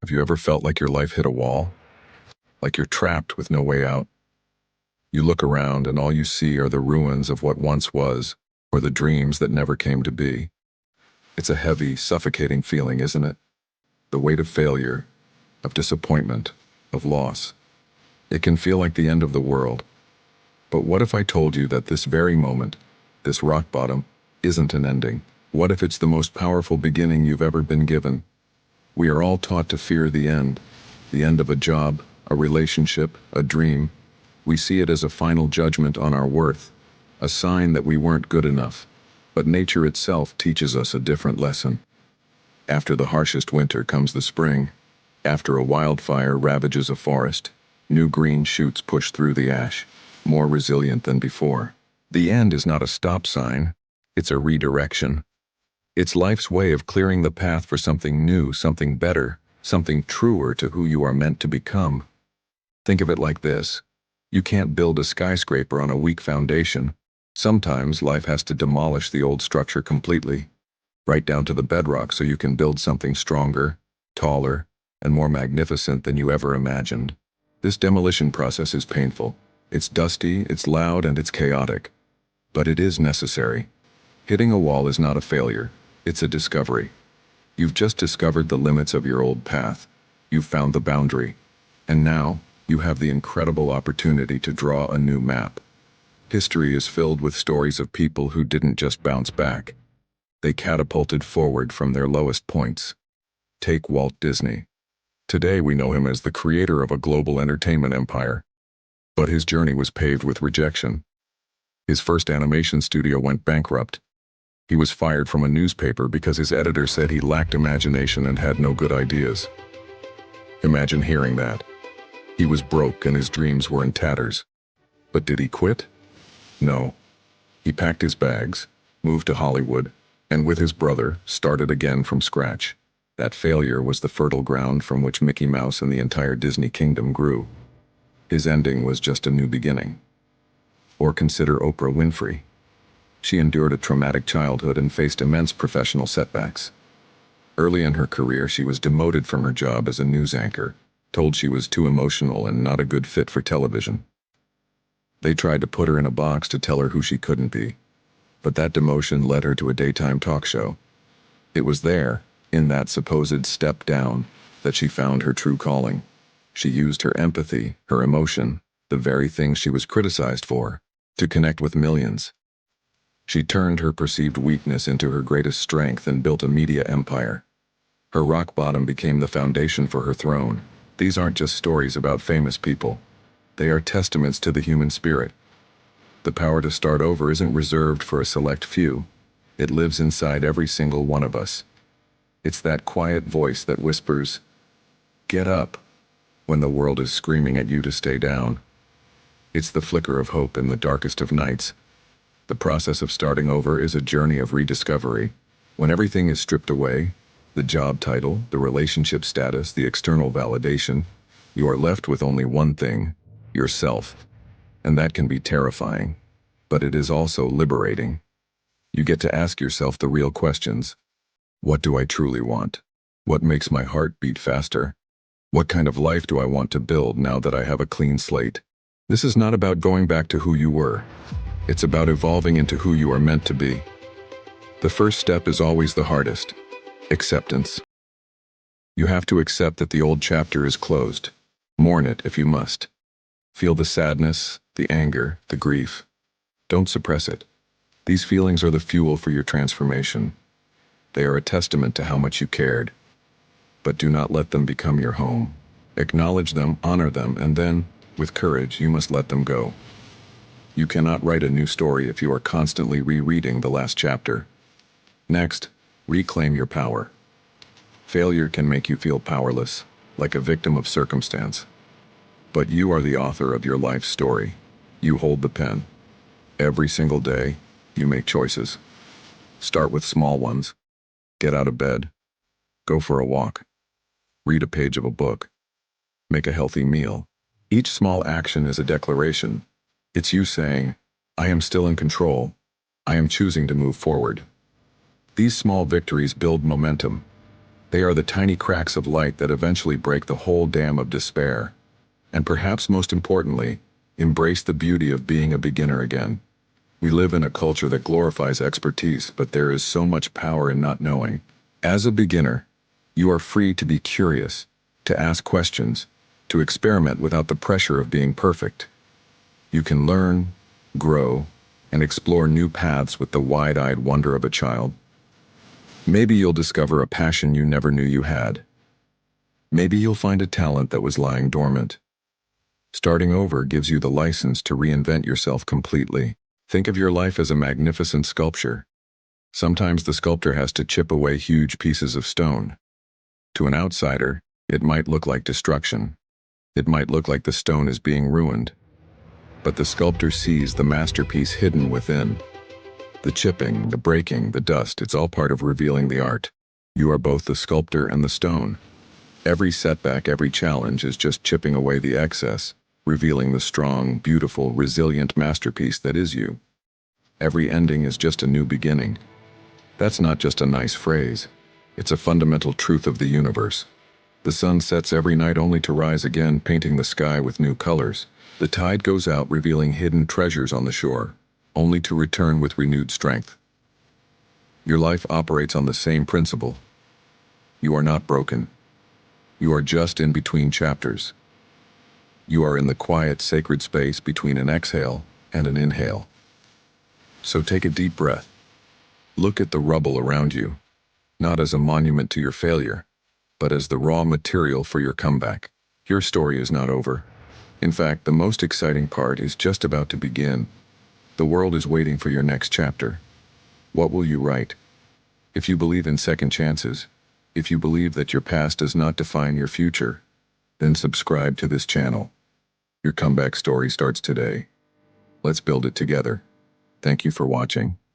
Have you ever felt like your life hit a wall? Like you're trapped with no way out? You look around and all you see are the ruins of what once was, or the dreams that never came to be. It's a heavy, suffocating feeling, isn't it? The weight of failure, of disappointment, of loss. It can feel like the end of the world. But what if I told you that this very moment, this rock bottom, isn't an ending? What if it's the most powerful beginning you've ever been given? We are all taught to fear the end of a job, a relationship, a dream. We see it as a final judgment on our worth, a sign that we weren't good enough. But nature itself teaches us a different lesson. After the harshest winter comes the spring. After a wildfire ravages a forest, new green shoots push through the ash, more resilient than before. The end is not a stop sign, it's a redirection. It's life's way of clearing the path for something new, something better, something truer to who you are meant to become. Think of it like this. You can't build a skyscraper on a weak foundation. Sometimes life has to demolish the old structure completely, right down to the bedrock, so you can build something stronger, taller, and more magnificent than you ever imagined. This demolition process is painful. It's dusty, it's loud, and it's chaotic. But it is necessary. Hitting a wall is not a failure. It's a discovery. You've just discovered the limits of your old path. You've found the boundary. And now, you have the incredible opportunity to draw a new map. History is filled with stories of people who didn't just bounce back. They catapulted forward from their lowest points. Take Walt Disney. Today we know him as the creator of a global entertainment empire. But his journey was paved with rejection. His first animation studio went bankrupt. He was fired from a newspaper because his editor said he lacked imagination and had no good ideas. Imagine hearing that. He was broke and his dreams were in tatters. But did he quit? No. He packed his bags, moved to Hollywood, and with his brother, started again from scratch. That failure was the fertile ground from which Mickey Mouse and the entire Disney kingdom grew. His ending was just a new beginning. Or consider Oprah Winfrey. She endured a traumatic childhood and faced immense professional setbacks. Early in her career, she was demoted from her job as a news anchor, told she was too emotional and not a good fit for television. They tried to put her in a box to tell her who she couldn't be, but that demotion led her to a daytime talk show. It was there, in that supposed step down, that she found her true calling. She used her empathy, her emotion, the very things she was criticized for, to connect with millions. She turned her perceived weakness into her greatest strength and built a media empire. Her rock bottom became the foundation for her throne. These aren't just stories about famous people. They are testaments to the human spirit. The power to start over isn't reserved for a select few. It lives inside every single one of us. It's that quiet voice that whispers, "Get up," when the world is screaming at you to stay down. It's the flicker of hope in the darkest of nights. The process of starting over is a journey of rediscovery. When everything is stripped away, the job title, the relationship status, the external validation, you are left with only one thing, yourself. And that can be terrifying, but it is also liberating. You get to ask yourself the real questions. What do I truly want? What makes my heart beat faster? What kind of life do I want to build now that I have a clean slate? This is not about going back to who you were. It's about evolving into who you are meant to be. The first step is always the hardest. Acceptance. You have to accept that the old chapter is closed. Mourn it if you must. Feel the sadness, the anger, the grief. Don't suppress it. These feelings are the fuel for your transformation. They are a testament to how much you cared. But do not let them become your home. Acknowledge them, honor them, and then, with courage, you must let them go. You cannot write a new story if you are constantly rereading the last chapter. Next, reclaim your power. Failure can make you feel powerless, like a victim of circumstance. But you are the author of your life story. You hold the pen. Every single day, you make choices. Start with small ones. Get out of bed. Go for a walk. Read a page of a book. Make a healthy meal. Each small action is a declaration. It's you saying, "I am still in control. I am choosing to move forward." These small victories build momentum. They are the tiny cracks of light that eventually break the whole dam of despair. And perhaps most importantly, embrace the beauty of being a beginner again. We live in a culture that glorifies expertise, but there is so much power in not knowing. As a beginner, you are free to be curious, to ask questions, to experiment without the pressure of being perfect. You can learn, grow, and explore new paths with the wide-eyed wonder of a child. Maybe you'll discover a passion you never knew you had. Maybe you'll find a talent that was lying dormant. Starting over gives you the license to reinvent yourself completely. Think of your life as a magnificent sculpture. Sometimes the sculptor has to chip away huge pieces of stone. To an outsider, it might look like destruction. It might look like the stone is being ruined. But the sculptor sees the masterpiece hidden within. The chipping, the breaking, the dust, it's all part of revealing the art. You are both the sculptor and the stone. Every setback, every challenge is just chipping away the excess, revealing the strong, beautiful, resilient masterpiece that is you. Every ending is just a new beginning. That's not just a nice phrase. It's a fundamental truth of the universe. The sun sets every night only to rise again, painting the sky with new colors. The tide goes out, revealing hidden treasures on the shore, only to return with renewed strength. Your life operates on the same principle. You are not broken. You are just in between chapters. You are in the quiet, sacred space between an exhale and an inhale. So take a deep breath. Look at the rubble around you, not as a monument to your failure, but as the raw material for your comeback. Your story is not over. In fact, the most exciting part is just about to begin. The world is waiting for your next chapter. What will you write? If you believe in second chances, if you believe that your past does not define your future, then subscribe to this channel. Your comeback story starts today. Let's build it together. Thank you for watching.